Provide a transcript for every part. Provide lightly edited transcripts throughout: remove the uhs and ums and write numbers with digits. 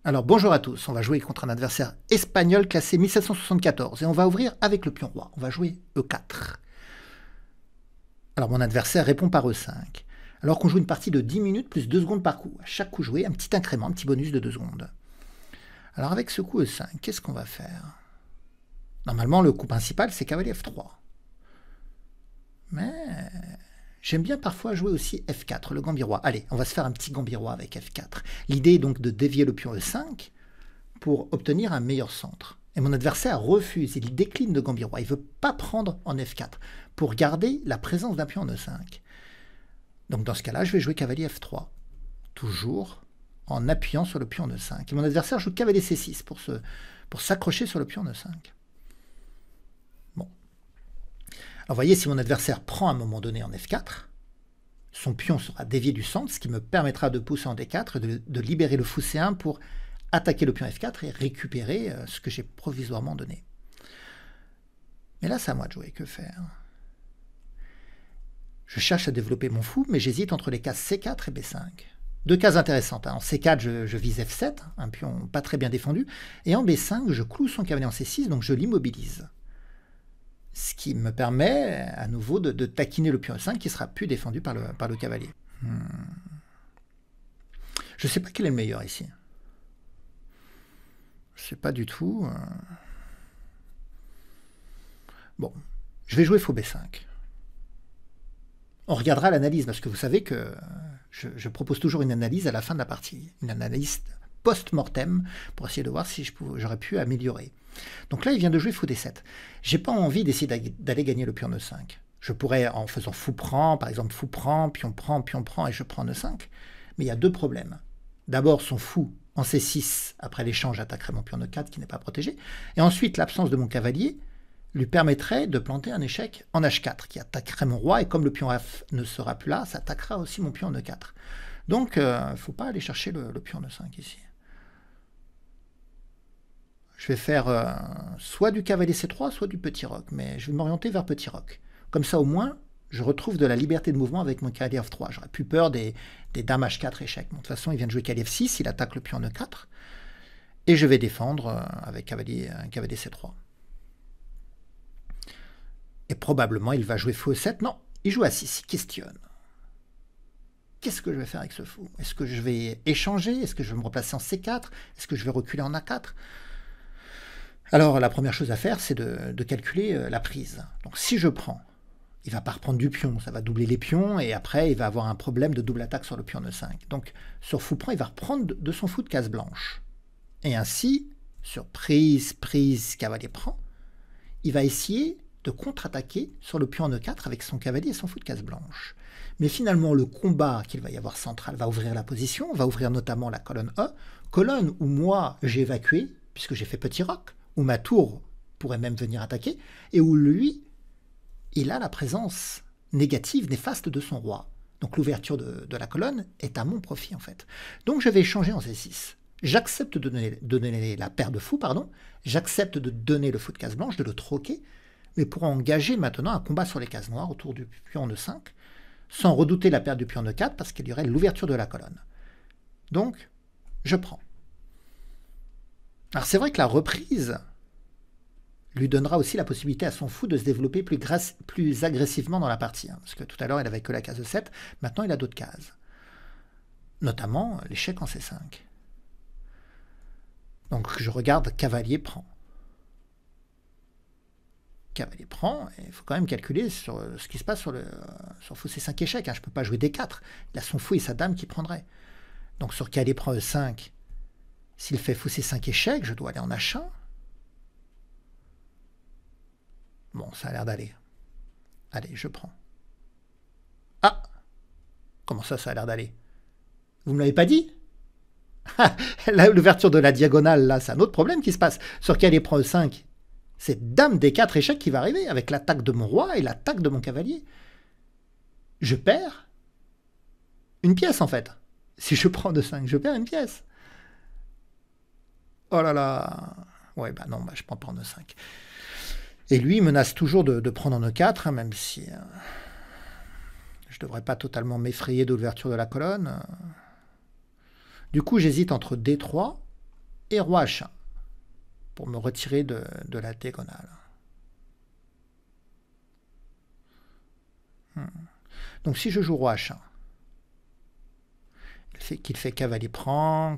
Alors bonjour à tous, on va jouer contre un adversaire espagnol classé 1774 et on va ouvrir avec le pion roi, on va jouer E4. Alors mon adversaire répond par E5, alors qu'on joue une partie de 10 minutes plus 2 secondes par coup. À chaque coup joué, un petit incrément, un petit bonus de 2 secondes. Alors avec ce coup E5, qu'est-ce qu'on va faire? Normalement le coup principal c'est cavalier F3. Mais j'aime bien parfois jouer aussi F4, le gambit-roi. Allez, on va se faire un petit gambit-roi avec F4. L'idée est donc de dévier le pion E5 pour obtenir un meilleur centre. Et mon adversaire refuse, il décline de gambit-roi. Il ne veut pas prendre en F4 pour garder la présence d'un pion en E5. Donc dans ce cas-là, je vais jouer cavalier F3, toujours en appuyant sur le pion en E5. Et mon adversaire joue cavalier C6 pour s'accrocher sur le pion en E5. Bon. Alors vous voyez, si mon adversaire prend à un moment donné en F4, son pion sera dévié du centre, ce qui me permettra de pousser en D4 et de libérer le fou C1 pour attaquer le pion F4 et récupérer ce que j'ai provisoirement donné. Mais là, c'est à moi de jouer. Que faire? Je cherche à développer mon fou, mais j'hésite entre les cases C4 et B5. Deux cases intéressantes. En C4, je vise F7, un pion pas très bien défendu, et en B5, je cloue son cavalier en C6, donc je l'immobilise. Ce qui me permet à nouveau de taquiner le pion E5 qui sera plus défendu par le cavalier. Je ne sais pas quel est le meilleur ici. Je ne sais pas du tout. Bon, je vais jouer faux B5. On regardera l'analyse, parce que vous savez que je propose toujours une analyse à la fin de la partie. Une analyse post-mortem, pour essayer de voir si j'aurais pu améliorer. Donc là, il vient de jouer fou D7. J'ai pas envie d'essayer d'aller gagner le pion E5. Je pourrais, en faisant fou prend, par exemple fou prend, pion prend, et je prends E5. Mais il y a deux problèmes. D'abord, son fou en C6, après l'échange, attaquerait mon pion E4 qui n'est pas protégé. Et ensuite, l'absence de mon cavalier lui permettrait de planter un échec en H4, qui attaquerait mon roi. Et comme le pion F ne sera plus là, ça attaquera aussi mon pion E4. Donc, il ne faut pas aller chercher le pion E5 ici. Je vais faire soit du cavalier C3, soit du petit roc, mais je vais m'orienter vers petit roc. Comme ça, au moins, je retrouve de la liberté de mouvement avec mon cavalier F3. J'aurais plus peur des dames H4 échecs. Bon, de toute façon, il vient de jouer cavalier F6, il attaque le pion E4, et je vais défendre avec cavalier C3. Et probablement, il va jouer fou E7. Non, il joue A6, il questionne. Qu'est-ce que je vais faire avec ce fou? Est-ce que je vais échanger? Est-ce que je vais me replacer en C4? Est-ce que je vais reculer en A4? Alors, la première chose à faire, c'est de calculer la prise. Donc, si je prends, il ne va pas reprendre du pion, ça va doubler les pions, et après, il va avoir un problème de double attaque sur le pion E5. Donc, sur fou prend, il va reprendre de son fou de case blanche. Et ainsi, sur prise, cavalier prend, il va essayer de contre-attaquer sur le pion E4 avec son cavalier et son fou de case blanche. Mais finalement, le combat qu'il va y avoir central va ouvrir la position, va ouvrir notamment la colonne E, colonne où moi, j'ai évacué, puisque j'ai fait petit roc, où ma tour pourrait même venir attaquer, et où lui, il a la présence négative, néfaste de son roi. Donc l'ouverture de la colonne est à mon profit, en fait. Donc je vais échanger en C6. J'accepte de donner la paire de fous, j'accepte de donner le fou de case blanche, de le troquer, mais pour engager maintenant un combat sur les cases noires autour du pion E5, sans redouter la perte du pion E4, parce qu'il y aurait l'ouverture de la colonne. Donc, je prends. Alors c'est vrai que la reprise lui donnera aussi la possibilité à son fou de se développer plus agressivement dans la partie. Parce que tout à l'heure, il n'avait que la case E7, maintenant il a d'autres cases. Notamment l'échec en C5. Donc je regarde cavalier prend. Cavalier prend, et il faut quand même calculer sur ce qui se passe sur fou C5 échec. Je ne peux pas jouer D4. Il a son fou et sa dame qui prendraient. Donc sur cavalier prend E5, s'il fait fou C5 échec, je dois aller en H1. Bon, ça a l'air d'aller. Allez, je prends. Ah! Comment ça a l'air d'aller? Vous ne me l'avez pas dit? L'ouverture de la diagonale, là, c'est un autre problème qui se passe. Sur cavalier prend E5, c'est dame D4 échec qui va arriver, avec l'attaque de mon roi et l'attaque de mon cavalier. Je perds une pièce, en fait. Si je prends E5, je perds une pièce. Oh là là! Ouais, bah non, je prends pas en E5. Et lui, il menace toujours de prendre en E4, même si je ne devrais pas totalement m'effrayer de l'ouverture de la colonne. Du coup, j'hésite entre D3 et roi H1 pour me retirer de la diagonale. Donc si je joue roi H1, qu'il fait cavalier prend,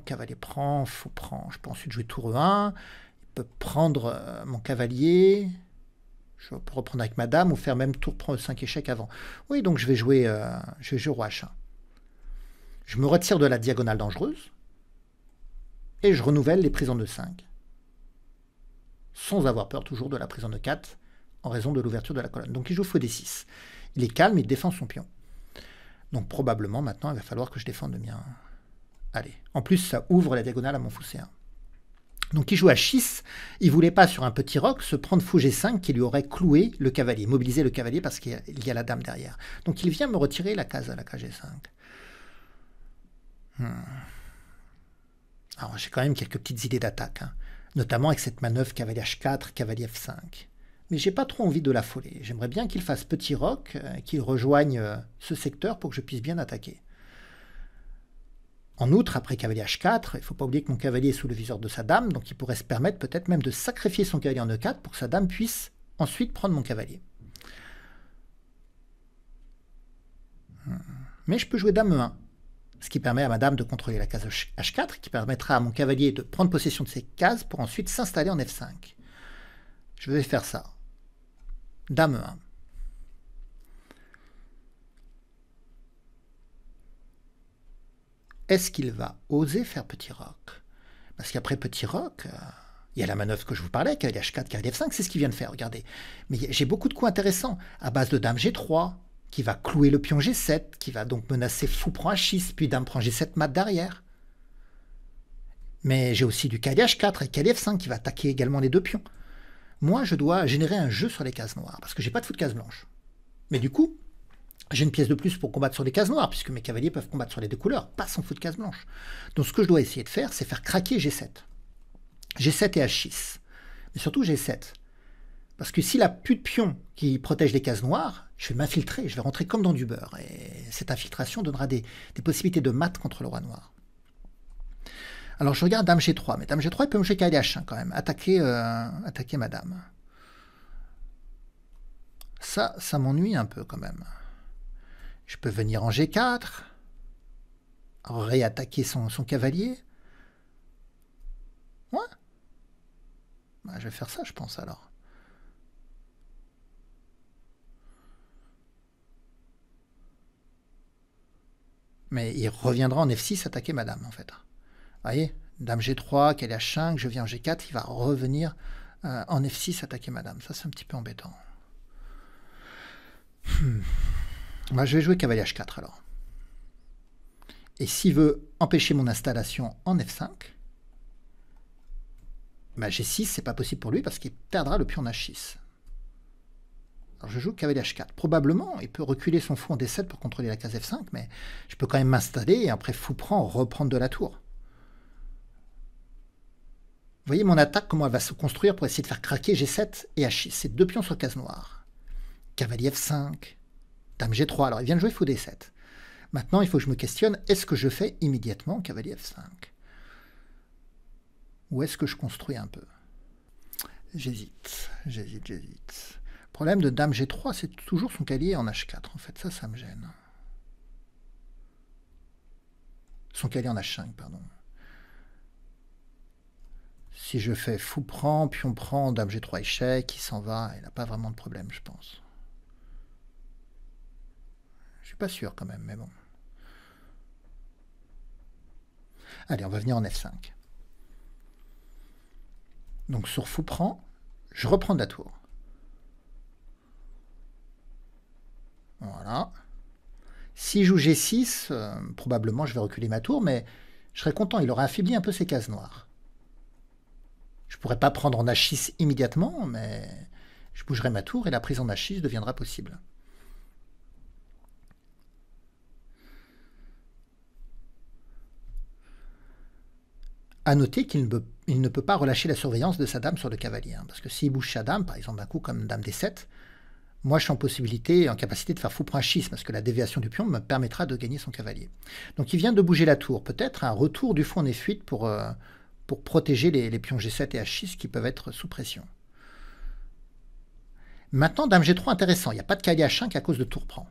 fou prend. Je peux ensuite jouer tour E1, il peut prendre mon cavalier, je peux reprendre avec ma dame ou faire même tour prend E5 échec avant. Oui, donc je vais jouer roi H1. Je me retire de la diagonale dangereuse et je renouvelle les prises en E5. Sans avoir peur toujours de la prise en E4 en raison de l'ouverture de la colonne. Donc il joue fou D6. Il est calme, il défend son pion. Donc probablement maintenant il va falloir que je défende le mien. Allez, en plus ça ouvre la diagonale à mon fou C1. Donc il joue H6, il ne voulait pas sur un petit roc se prendre fou G5 qui lui aurait cloué le cavalier, mobilisé le cavalier parce qu'il y a la dame derrière. Donc il vient me retirer la case G5. Alors j'ai quand même quelques petites idées d'attaque, hein, notamment avec cette manœuvre cavalier H4, cavalier F5. Mais j'ai pas trop envie de l'affoler. J'aimerais bien qu'il fasse petit roc, qu'il rejoigne ce secteur pour que je puisse bien attaquer. En outre, après cavalier H4, il ne faut pas oublier que mon cavalier est sous le viseur de sa dame, donc il pourrait se permettre peut-être même de sacrifier son cavalier en E4 pour que sa dame puisse ensuite prendre mon cavalier. Mais je peux jouer dame E1, ce qui permet à ma dame de contrôler la case H4, qui permettra à mon cavalier de prendre possession de ses cases pour ensuite s'installer en F5. Je vais faire ça. Dame E1. Est-ce qu'il va oser faire petit roc? Parce qu'après petit roc, il y a la manœuvre que je vous parlais, cavalier H4, cavalier F5, c'est ce qu'il vient de faire, regardez. Mais j'ai beaucoup de coups intéressants, à base de dame G3, qui va clouer le pion G7, qui va donc menacer fou prend H6, puis dame prend G7 mat derrière. Mais j'ai aussi du cavalier H4 et cavalier F5 qui va attaquer également les deux pions. Moi, je dois générer un jeu sur les cases noires, parce que j'ai pas de fou de case blanche. Mais du coup, j'ai une pièce de plus pour combattre sur les cases noires, puisque mes cavaliers peuvent combattre sur les deux couleurs, pas sans fou de case blanche. Donc ce que je dois essayer de faire, c'est faire craquer G7. G7 et H6. Mais surtout G7. Parce que s'il n'a plus de pions qui protègent les cases noires, je vais m'infiltrer, je vais rentrer comme dans du beurre. Et cette infiltration donnera des possibilités de mat contre le roi noir. Alors je regarde dame G3, mais dame G3, il peut me jouer cavalier H1 quand même, attaquer ma dame. Ça m'ennuie un peu quand même. Je peux venir en G4, réattaquer son cavalier. Ouais. Bah, je vais faire ça, je pense, alors. Mais il reviendra en F6 attaquer ma dame, en fait. Vous voyez, dame G3, cavalier H5, je viens en G4, il va revenir en F6 attaquer ma dame. Ça, c'est un petit peu embêtant. Bah, je vais jouer cavalier H4 alors. Et s'il veut empêcher mon installation en F5, bah, G6, c'est pas possible pour lui parce qu'il perdra le pion H6. Alors je joue cavalier H4. Probablement, il peut reculer son fou en D7 pour contrôler la case F5, mais je peux quand même m'installer et après fou prend, reprendre de la tour. Vous voyez mon attaque, comment elle va se construire pour essayer de faire craquer G7 et H6. C'est deux pions sur case noire. Cavalier F5. Dame G3, alors il vient de jouer fou D7. Maintenant, il faut que je me questionne, est-ce que je fais immédiatement cavalier F5? Ou est-ce que je construis un peu? J'hésite. Le problème de dame G3, c'est toujours son cavalier en H4. En fait, ça me gêne. Son cavalier en H5, pardon. Si je fais fou prend, pion prend, dame G3 échec, il s'en va, il n'a pas vraiment de problème, je pense. Je suis pas sûr quand même, mais bon. Allez, on va venir en F5. Donc sur fou prend, je reprends de la tour. Voilà. Si je joue G6, probablement je vais reculer ma tour, mais je serais content, il aurait affaibli un peu ses cases noires. Je ne pourrais pas prendre en H6 immédiatement, mais je bougerai ma tour et la prise en H6 deviendra possible. À noter qu'il ne peut pas relâcher la surveillance de sa dame sur le cavalier. Hein, parce que s'il bouge sa dame, par exemple un coup comme dame D7, moi je suis en capacité de faire fou prend H6, parce que la déviation du pion me permettra de gagner son cavalier. Donc il vient de bouger la tour. Peut-être un retour du fou en F8 pour protéger les pions G7 et H6 qui peuvent être sous pression. Maintenant, Dame G3, intéressant. Il n'y a pas de cavalier H5 à cause de tour prend.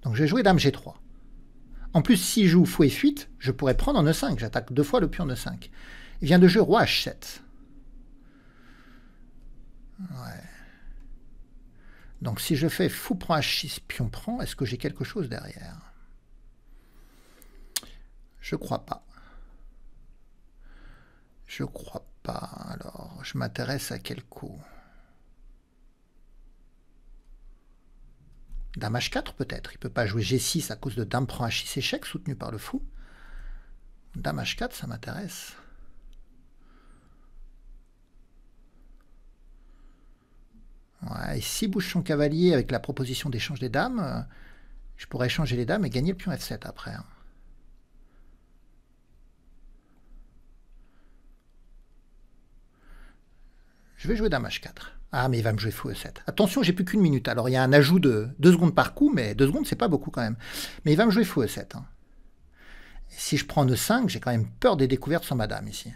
Donc je vais jouer Dame G3. En plus, s'il joue fou et fuite, je pourrais prendre en E5. J'attaque 2 fois le pion en E5. Il vient de jouer Roi H7. Ouais. Donc si je fais fou prend H6, pion prend, est-ce que j'ai quelque chose derrière? Je crois pas. Je crois pas. Alors, je m'intéresse à quel coup? Dame H4 peut-être. Il ne peut pas jouer G6 à cause de Dame prend H6 échec soutenu par le fou. Dame H4, ça m'intéresse. Ouais, et s'il bouge son cavalier avec la proposition d'échange des dames, je pourrais échanger les dames et gagner le pion F7 après. Hein. Je vais jouer Dame H4. Ah, mais il va me jouer fou E7. Attention, j'ai plus qu'une minute. Alors, il y a un ajout de 2 secondes par coup, mais 2 secondes, c'est pas beaucoup quand même. Mais il va me jouer fou E7. Hein. Et si je prends E5, j'ai quand même peur des découvertes sur ma dame ici.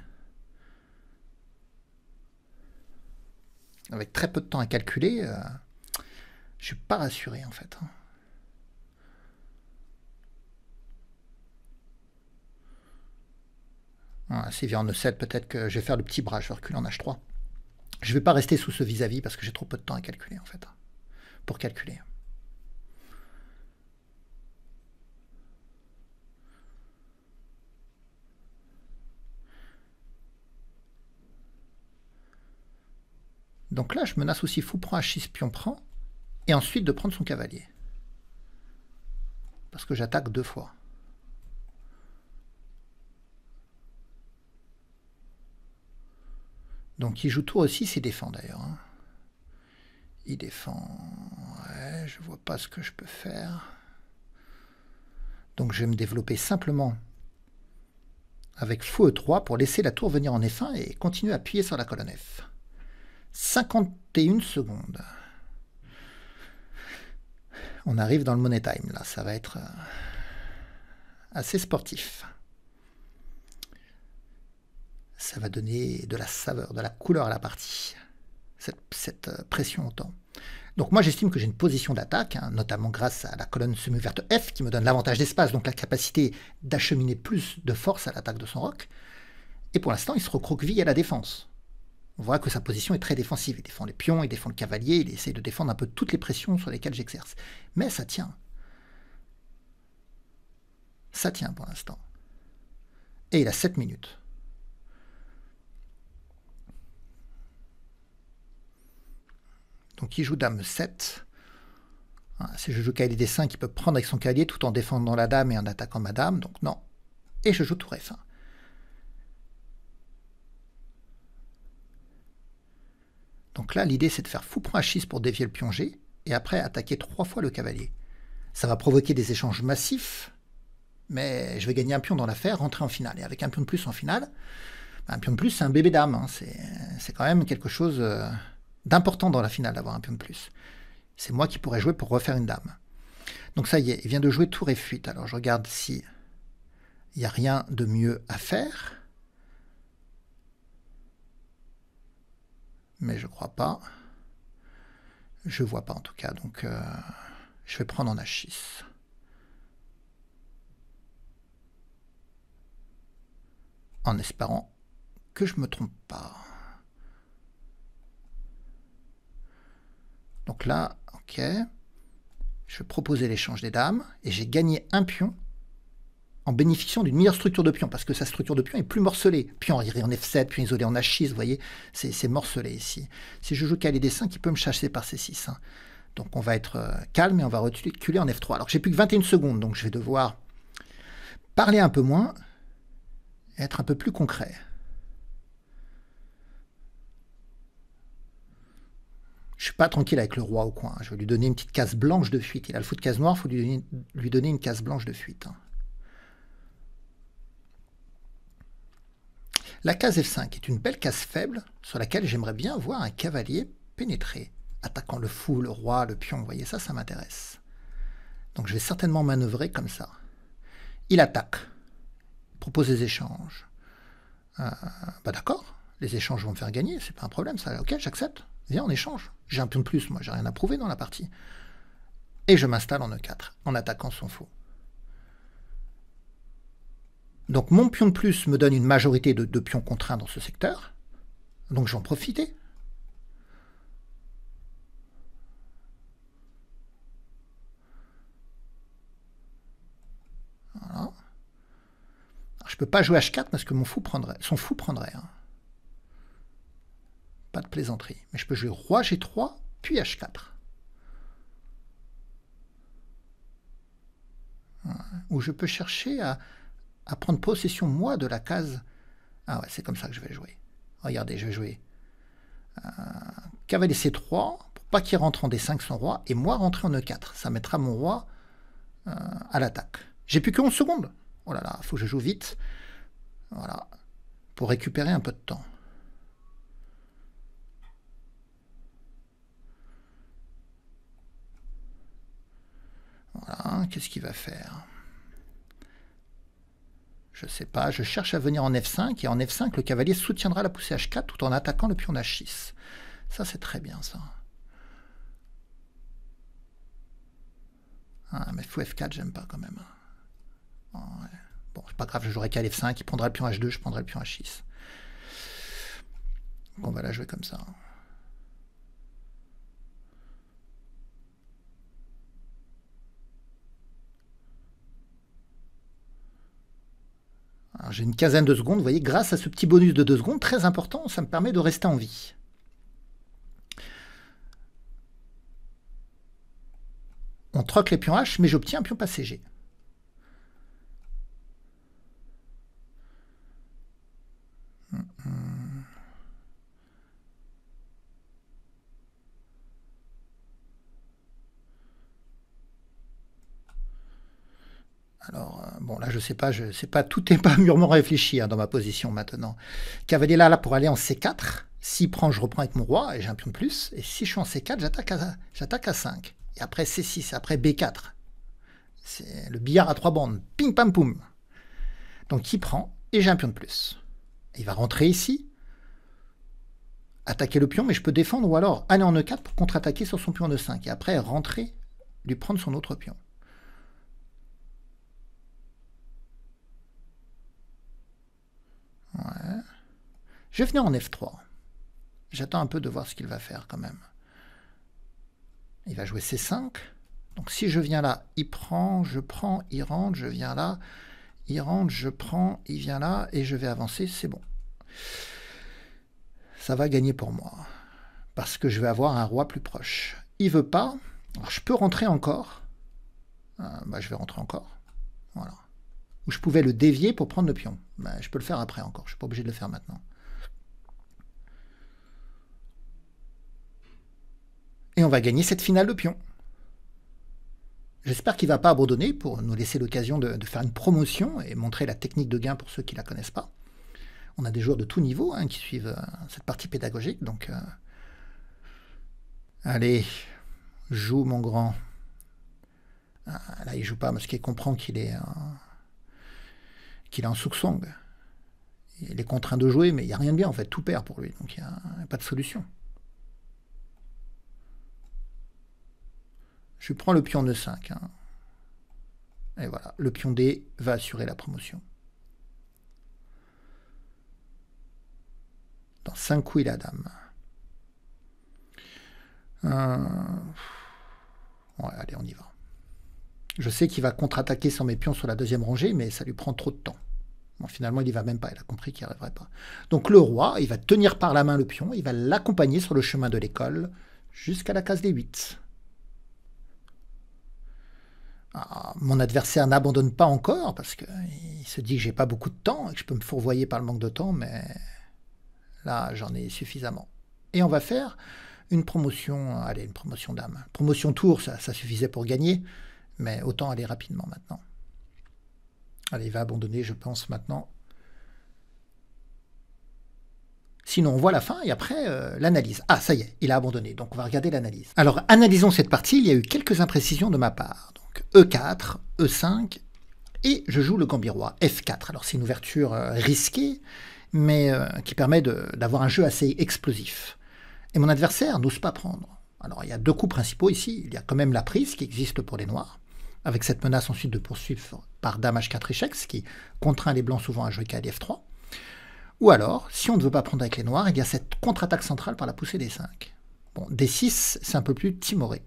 Avec très peu de temps à calculer, je suis pas rassuré en fait. Voilà, s'il vient en E7, peut-être que je vais faire le petit bras, je vais reculer en H3. Je ne vais pas rester sous ce vis-à-vis parce que j'ai trop peu de temps à calculer en fait. Pour calculer. Donc là, je menace aussi fou prend H6, pion prend, et ensuite de prendre son cavalier. Parce que j'attaque 2 fois. Donc il joue tour aussi, il défend d'ailleurs. Hein. Il défend... Ouais, je vois pas ce que je peux faire. Donc je vais me développer simplement avec fou E3 pour laisser la tour venir en F1 et continuer à appuyer sur la colonne F. 51 secondes. On arrive dans le money time, là. Ça va être assez sportif. Ça va donner de la saveur, de la couleur à la partie. Cette pression au temps. Donc moi, j'estime que j'ai une position d'attaque, hein, notamment grâce à la colonne semi-ouverte F, qui me donne l'avantage d'espace, donc la capacité d'acheminer plus de force à l'attaque de son roc. Et pour l'instant, il se recroqueville à la défense. On voit que sa position est très défensive. Il défend les pions, il défend le cavalier, il essaie de défendre un peu toutes les pressions sur lesquelles j'exerce. Mais ça tient. Ça tient pour l'instant. Et il a 7 minutes. Donc il joue dame 7. Si je joue cavalier D5, il peut prendre avec son cavalier tout en défendant la dame et en attaquant ma dame. Donc non. Et je joue tour F1. Donc là, l'idée, c'est de faire fou prend H6 pour dévier le pion G, et après attaquer 3 fois le cavalier. Ça va provoquer des échanges massifs, mais je vais gagner un pion dans l'affaire, rentrer en finale. Et avec un pion de plus en finale, un pion de plus, c'est un bébé dame. Hein. C'est quand même quelque chose d'important dans la finale d'avoir un pion de plus. C'est moi qui pourrais jouer pour refaire une dame. Donc ça y est, il vient de jouer tour F8. Alors je regarde si il n'y a rien de mieux à faire. Mais je crois pas. Je vois pas en tout cas. Donc je vais prendre en H6. En espérant que je me trompe pas. Donc là, ok. Je vais proposer l'échange des dames. Et j'ai gagné un pion en bénéficiant d'une meilleure structure de pion, parce que sa structure de pion est plus morcelée. Pion isolé en F7, pion isolé en H6, vous voyez, c'est morcelé ici. Si je joue cavalier D5, il peut me chasser par C6. Hein. Donc on va être calme et on va reculer en F3. Alors j'ai plus que 21 secondes, donc je vais devoir parler un peu moins et être un peu plus concret. Je suis pas tranquille avec le roi au coin. Je vais lui donner une petite case blanche de fuite. Il a le fou de case noire, il faut lui donner une case blanche de fuite. Hein. La case F5 est une belle case faible sur laquelle j'aimerais bien voir un cavalier pénétrer, attaquant le fou, le roi, le pion. Vous voyez, ça m'intéresse. Donc je vais certainement manœuvrer comme ça. Il attaque, propose des échanges. Bah d'accord, les échanges vont me faire gagner, c'est pas un problème ça. Ok, j'accepte. Viens, on échange. J'ai un pion de plus, moi, j'ai rien à prouver dans la partie. Et je m'installe en E4, en attaquant son fou. Donc mon pion de plus me donne une majorité de pions contraints dans ce secteur. Donc j'en profite. Voilà. Alors, je peux pas jouer H4 parce que son fou prendrait. Hein. Pas de plaisanterie. Mais je peux jouer Roi G3, puis H4. Voilà. Ou je peux chercher à prendre possession, moi, de la case. Ah ouais, c'est comme ça que je vais jouer. Regardez, je vais jouer cavalier C3, pour pas qu'il rentre en D5 son roi, et moi rentrer en E4. Ça mettra mon roi à l'attaque. J'ai plus que 11 secondes. Oh là là, il faut que je joue vite. Voilà. Pour récupérer un peu de temps. Voilà, qu'est-ce qu'il va faire? Je sais pas, je cherche à venir en F5, et en F5, le cavalier soutiendra la poussée H4 tout en attaquant le pion H6. Ça, c'est très bien, ça. Ah, mais fou F4, j'aime pas quand même. Oh, ouais. Bon, c'est pas grave, je jouerai qu'à F5, il prendra le pion H2, je prendrai le pion H6. On va la jouer comme ça. J'ai une quinzaine de secondes, vous voyez, grâce à ce petit bonus de 2 secondes, très important, ça me permet de rester en vie. On troque les pions H, mais j'obtiens un pion passé G. Alors, bon, là, je sais pas, tout n'est pas mûrement réfléchi hein, dans ma position maintenant. Cavalier là pour aller en C4. S'il prend, je reprends avec mon roi, et j'ai un pion de plus. Et si je suis en C4, j'attaque à 5. Et après C6, après B4. C'est le billard à 3 bandes. Ping, pam, poum. Donc, il prend, et j'ai un pion de plus. Il va rentrer ici, attaquer le pion, mais je peux défendre, ou alors aller en E4 pour contre-attaquer sur son pion en E5. Et après, rentrer, lui prendre son autre pion. Ouais. Je vais venir en F3. J'attends un peu de voir ce qu'il va faire quand même. Il va jouer C5. Donc si je viens là, il prend, je prends, il rentre, je viens là, il rentre, je prends, il vient là, et je vais avancer, c'est bon. Ça va gagner pour moi. Parce que je vais avoir un roi plus proche. Il veut pas. Alors je peux rentrer encore. Je vais rentrer encore. Voilà. Ou je pouvais le dévier pour prendre le pion. Je peux le faire après encore. Je ne suis pas obligé de le faire maintenant. Et on va gagner cette finale de pion. J'espère qu'il ne va pas abandonner pour nous laisser l'occasion de faire une promotion et montrer la technique de gain pour ceux qui ne la connaissent pas. On a des joueurs de tout niveau qui suivent cette partie pédagogique. Donc, allez, joue mon grand. Là, il joue pas parce qu'il comprend qu'il est en soupçon. Il est contraint de jouer, mais il n'y a rien de bien en fait, tout perd pour lui, donc il n'y a pas de solution. Je prends le pion E5. Hein. Et voilà, le pion D va assurer la promotion. Dans 5 coups, il a dame. Ouais, allez, on y va. Je sais qu'il va contre-attaquer sur mes pions sur la deuxième rangée, mais ça lui prend trop de temps. Bon, finalement, il n'y va même pas. Il a compris qu'il n'y arriverait pas. Donc le roi, il va tenir par la main le pion, il va l'accompagner sur le chemin de l'école jusqu'à la case des 8. Mon adversaire n'abandonne pas encore parce qu'il se dit que j'ai pas beaucoup de temps et que je peux me fourvoyer par le manque de temps, mais là, j'en ai suffisamment. Et on va faire une promotion, allez, une promotion dame. Promotion tour, ça suffisait pour gagner, mais autant aller rapidement maintenant. Allez, il va abandonner, je pense, maintenant. Sinon, on voit la fin et après, l'analyse. Ah, ça y est, il a abandonné, donc on va regarder l'analyse. Alors, analysons cette partie, il y a eu quelques imprécisions de ma part. Donc, E4, E5, et je joue le gambit roi, F4. Alors, c'est une ouverture risquée, mais qui permet d'avoir un jeu assez explosif. Et mon adversaire n'ose pas prendre. Alors il y a deux coups principaux ici. Il y a quand même la prise qui existe pour les noirs, avec cette menace ensuite de poursuivre par dame h4 échec, ce qui contraint les blancs souvent à jouer cavalier f3. Ou alors, si on ne veut pas prendre avec les noirs, il y a cette contre-attaque centrale par la poussée d5. Bon, d6, c'est un peu plus timoré.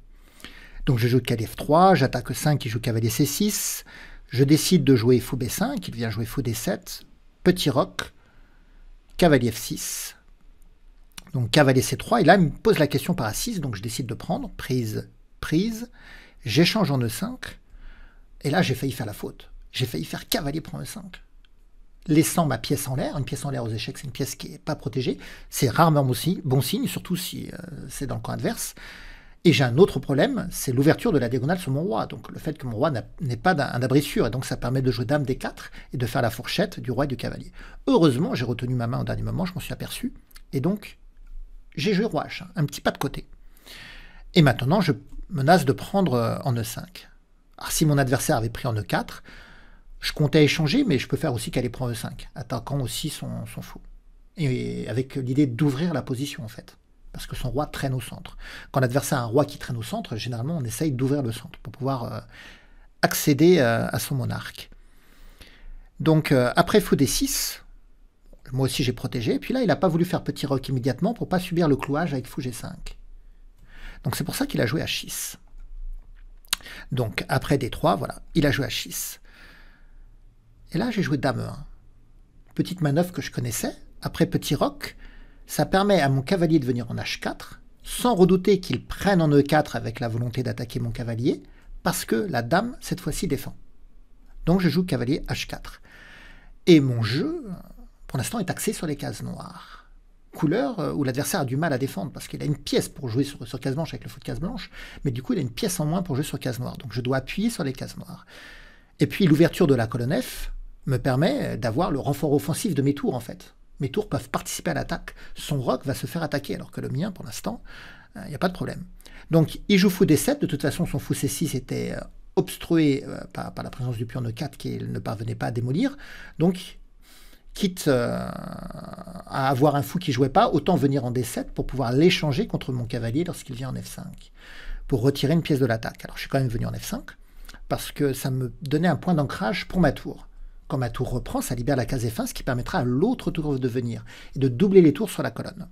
Donc je joue cavalier f3, j'attaque e5 qui joue cavalier c6, je décide de jouer fou b5, il vient jouer fou d7, petit roc, cavalier f6, donc cavalier c3, et là il me pose la question par a6, donc je décide de prendre, prise, prise, j'échange en e5, et là j'ai failli faire la faute, j'ai failli faire cavalier prend e5. Laissant ma pièce en l'air. Une pièce en l'air aux échecs, c'est une pièce qui n'est pas protégée. C'est rarement bon signe, surtout si c'est dans le camp adverse. Et j'ai un autre problème, c'est l'ouverture de la diagonale sur mon roi. Donc le fait que mon roi n'est pas un abri sûr. Et donc ça permet de jouer dame d4 et de faire la fourchette du roi et du cavalier. Heureusement, j'ai retenu ma main au dernier moment, je m'en suis aperçu. Et donc, j'ai joué roi h1, un petit pas de côté. Et maintenant, je menace de prendre en e5. Alors si mon adversaire avait pris en e4, je comptais échanger, mais je peux faire aussi qu'elle prend e5, attaquant aussi son fou. Et avec l'idée d'ouvrir la position, en fait. Parce que son roi traîne au centre. Quand l'adversaire a un roi qui traîne au centre, généralement, on essaye d'ouvrir le centre pour pouvoir accéder à son monarque. Donc, après fou d6, moi aussi j'ai protégé. Et puis là, il n'a pas voulu faire petit roc immédiatement pour ne pas subir le clouage avec fou g5. Donc, c'est pour ça qu'il a joué h6. Donc, après d3, voilà, il a joué h6. Et là, j'ai joué dame e1. Petite manœuvre que je connaissais. Après petit roc, ça permet à mon cavalier de venir en h4, sans redouter qu'il prenne en e4 avec la volonté d'attaquer mon cavalier, parce que la dame, cette fois-ci, défend. Donc je joue cavalier h4. Et mon jeu, pour l'instant, est axé sur les cases noires. Couleur où l'adversaire a du mal à défendre, parce qu'il a une pièce pour jouer sur case blanche avec le fou de case blanche, mais du coup, il a une pièce en moins pour jouer sur case noire. Donc je dois appuyer sur les cases noires. Et puis l'ouverture de la colonne F me permet d'avoir le renfort offensif de mes tours, en fait. Mes tours peuvent participer à l'attaque. Son roc va se faire attaquer, alors que le mien, pour l'instant, il n'y a pas de problème. Donc, il joue fou d7. De toute façon, son fou c6 était obstrué par la présence du pion e4 qu'il ne parvenait pas à démolir. Donc, quitte à avoir un fou qui ne jouait pas, autant venir en d7 pour pouvoir l'échanger contre mon cavalier lorsqu'il vient en f5, pour retirer une pièce de l'attaque. Alors, je suis quand même venu en f5, parce que ça me donnait un point d'ancrage pour ma tour. Quand ma tour reprend, ça libère la case F1, ce qui permettra à l'autre tour de venir et de doubler les tours sur la colonne.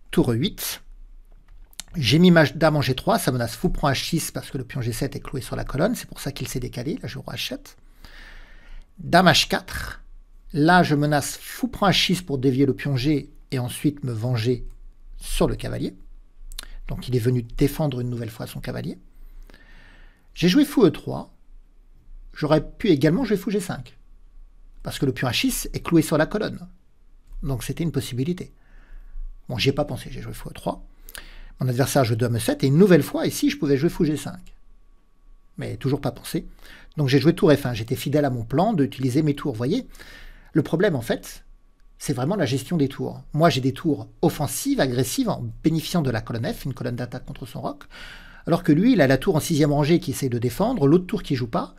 Tour 8. J'ai mis ma dame en G3, ça menace fou prend H6 parce que le pion G7 est cloué sur la colonne, c'est pour ça qu'il s'est décalé, là je joue H7. Dame H4, là je menace fou prend H6 pour dévier le pion G et ensuite me venger sur le cavalier. Donc il est venu défendre une nouvelle fois son cavalier. J'ai joué fou E3. J'aurais pu également jouer fou G5, parce que le pion H6 est cloué sur la colonne. Donc c'était une possibilité. Bon, j'y ai pas pensé, j'ai joué fou E3. Mon adversaire joue dame E7, et une nouvelle fois, ici, je pouvais jouer fou G5. Mais toujours pas pensé. Donc j'ai joué tour F1, j'étais fidèle à mon plan d'utiliser mes tours. Vous voyez, le problème, en fait, c'est vraiment la gestion des tours. Moi, j'ai des tours offensives, agressives, en bénéficiant de la colonne F, une colonne d'attaque contre son roc, alors que lui, il a la tour en 6e rangée qui essaie de défendre, l'autre tour qui joue pas,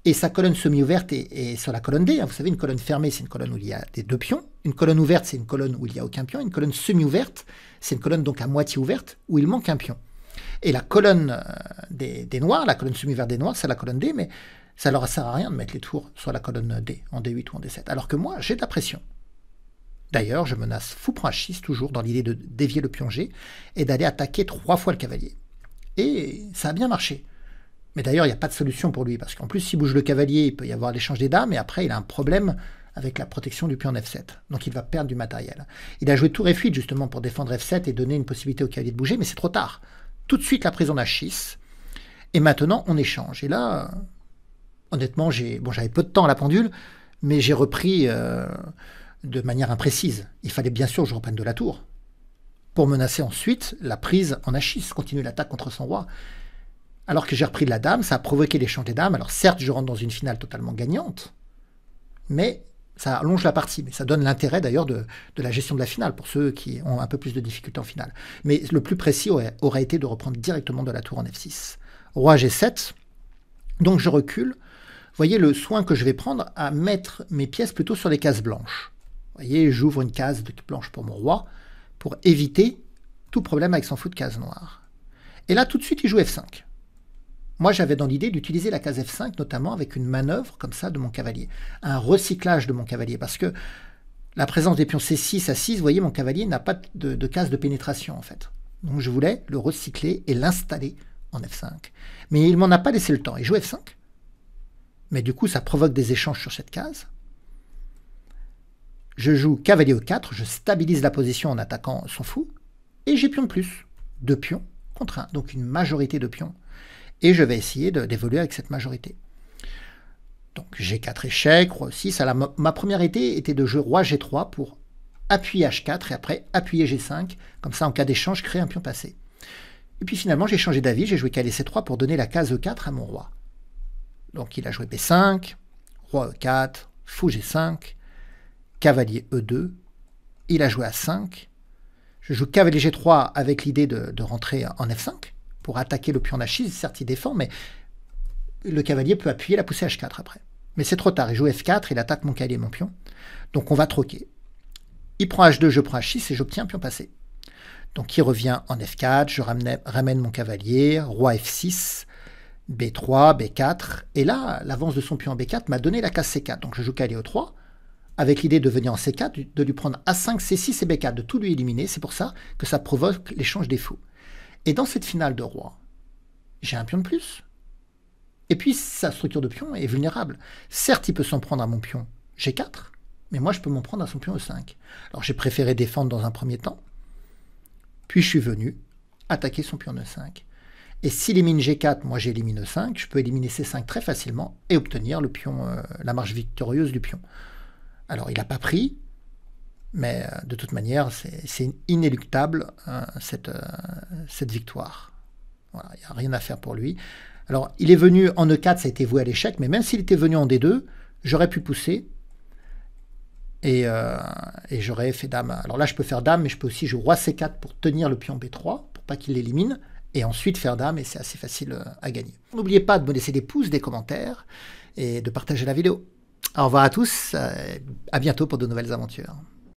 et sa colonne semi-ouverte est sur la colonne D. Vous savez, une colonne fermée, c'est une colonne où il y a des deux pions. Une colonne ouverte, c'est une colonne où il n'y a aucun pion. Une colonne semi-ouverte, c'est une colonne donc à moitié ouverte, où il manque un pion. Et la colonne des noirs, la colonne semi-ouverte des noirs, c'est la colonne D, mais ça leur sert à rien de mettre les tours sur la colonne D, en D8 ou en D7. Alors que moi, j'ai de la pression. D'ailleurs, je menace fou prend H6, toujours dans l'idée de dévier le pion G, et d'aller attaquer 3 fois le cavalier. Et ça a bien marché. Mais d'ailleurs, il n'y a pas de solution pour lui, parce qu'en plus, s'il bouge le cavalier, il peut y avoir l'échange des dames, et après, il a un problème avec la protection du pion F7. Donc, il va perdre du matériel. Il a joué tour F8, justement, pour défendre F7 et donner une possibilité au cavalier de bouger, mais c'est trop tard. Tout de suite, la prise en H6, et maintenant, on échange. Et là, honnêtement, j'avais peu de temps à la pendule, mais j'ai repris de manière imprécise. Il fallait bien sûr que je reprenne de la tour, pour menacer ensuite la prise en H6, continuer l'attaque contre son roi. Alors que j'ai repris de la dame, ça a provoqué l'échange des dames. Alors certes, je rentre dans une finale totalement gagnante, mais ça allonge la partie. Mais ça donne l'intérêt d'ailleurs de la gestion de la finale, pour ceux qui ont un peu plus de difficultés en finale. Mais le plus précis aurait été de reprendre directement de la tour en F6. Roi G7, donc je recule. Vous voyez le soin que je vais prendre à mettre mes pièces plutôt sur les cases blanches. Vous voyez, j'ouvre une case de blanche pour mon roi pour éviter tout problème avec son fou de case noire. Et là, tout de suite, il joue F5. Moi, j'avais dans l'idée d'utiliser la case F5, notamment avec une manœuvre comme ça de mon cavalier. Un recyclage de mon cavalier, parce que la présence des pions C6 à 6, vous voyez, mon cavalier n'a pas de case de pénétration, en fait. Donc, je voulais le recycler et l'installer en F5. Mais il m'en a pas laissé le temps. Il joue F5. Mais du coup, ça provoque des échanges sur cette case. Je joue cavalier E4, je stabilise la position en attaquant son fou, et j'ai pion de plus. 2 pions contre 1, donc une majorité de pions. Et je vais essayer d'évoluer avec cette majorité. Donc G4 échec, roi E6. Alors, ma première idée était de jouer roi G3 pour appuyer H4 et après appuyer G5. Comme ça, en cas d'échange, créer un pion passé. Et puis finalement, j'ai changé d'avis, j'ai joué cavalier C3 pour donner la case E4 à mon roi. Donc il a joué B5, roi E4, fou G5, cavalier E2, il a joué A5. Je joue cavalier G3 avec l'idée de rentrer en F5 pour attaquer le pion H6. Certes, il défend, mais le cavalier peut appuyer la poussée H4 après. Mais c'est trop tard, il joue F4, il attaque mon cavalier et mon pion. Donc on va troquer. Il prend H2, je prends H6 et j'obtiens un pion passé. Donc il revient en F4, je ramène mon cavalier, roi F6, B3, B4. Et là, l'avance de son pion en B4 m'a donné la case C4. Donc je joue cavalier E3, avec l'idée de venir en C4, de lui prendre A5, C6 et B4, de tout lui éliminer. C'est pour ça que ça provoque l'échange des fous. Et dans cette finale de roi, j'ai un pion de plus. Et puis sa structure de pion est vulnérable. Certes, il peut s'en prendre à mon pion G4, mais moi je peux m'en prendre à son pion E5. Alors j'ai préféré défendre dans un premier temps, puis je suis venu attaquer son pion E5. Et s'il élimine G4, moi j'élimine E5, je peux éliminer C5 très facilement et obtenir le pion, la marche victorieuse du pion. Alors il n'a pas pris, mais de toute manière c'est inéluctable cette victoire. Voilà, il n'y a rien à faire pour lui. Alors il est venu en E4, ça a été voué à l'échec, mais même s'il était venu en D2, j'aurais pu pousser et j'aurais fait dame. Alors là je peux faire dame, mais je peux aussi jouer roi C4 pour tenir le pion B3, pour pas qu'il l'élimine, et ensuite faire dame, et c'est assez facile à gagner. N'oubliez pas de me laisser des pouces, des commentaires, et de partager la vidéo. Au revoir à tous, à bientôt pour de nouvelles aventures.